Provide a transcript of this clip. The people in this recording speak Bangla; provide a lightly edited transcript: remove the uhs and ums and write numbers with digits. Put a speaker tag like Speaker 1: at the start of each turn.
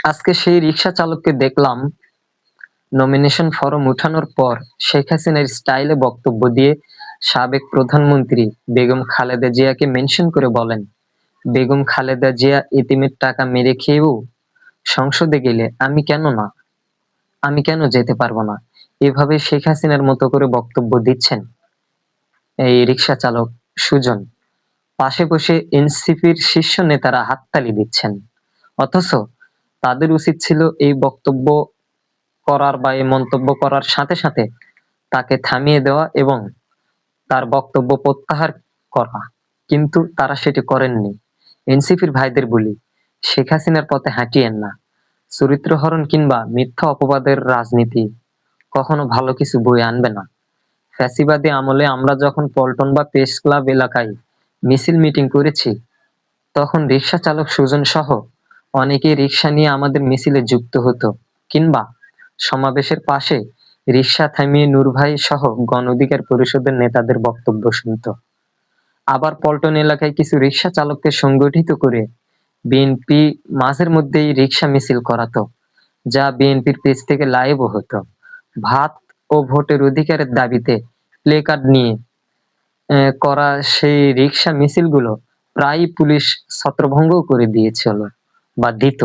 Speaker 1: আজকে সেই রিক্সা চালককে দেখলাম নমিনেশন ফরম উঠানোর পর শেখ হাসিনার স্টাইলে বক্তব্য দিয়ে সাবেক প্রধানমন্ত্রী বেগম খালেদা জিয়াকে মেনশন করে বলেন, বেগম খালেদা জিয়া এতিমের টাকা মেরে খেয়েও সংসদে গেলে আমি কেন যেতে পারবো না। এভাবে শেখ হাসিনার মতো করে বক্তব্য দিচ্ছেন এই রিক্সা চালক সুজন। পাশে বসে এনসিপির শীর্ষ নেতারা হাততালি দিচ্ছেন। অথচ তাদের উচিত ছিল এই বক্তব্য করার বা এই মন্তব্য করার সাথে সাথে তাকে থামিয়ে দেওয়া এবং তার বক্তব্য প্রত্যাহার করা, কিন্তু তারা সেটি করেননি। এনসিপির ভাইদের বলি, শেখ হাসিনার পথে হাঁটিয়েন না। চরিত্রহরণ কিংবা মিথ্যা অপবাদের রাজনীতি কখনো ভালো কিছু বয়ে আনবে না। ফ্যাসিবাদী আমলে আমরা যখন পল্টন বা প্রেস ক্লাব এলাকায় মিছিল মিটিং করেছি, তখন রিক্সা চালক সুজন সহ অনেকেই রিক্সা নিয়ে আমাদের মিছিলে যুক্ত হতো, কিংবা সমাবেশের পাশে রিক্সা থামিয়ে নূর ভাই সহ গণ অধিকার পরিষদের নেতাদের বক্তব্য শুনতো। আবার পল্টন এলাকায় কিছু রিক্সা চালককে সংগঠিত করে বিএনপি মাঝের মধ্যেই রিক্সা মিছিল করাতো, যা বিএনপির পেজ থেকে লাইভও হতো। ভাত ও ভোটের অধিকারের দাবিতে প্লে কার্ড নিয়ে করা সেই রিক্সা মিছিলগুলো প্রায়ই পুলিশ ছত্রভঙ্গ করে দিয়েছিল বা দিত।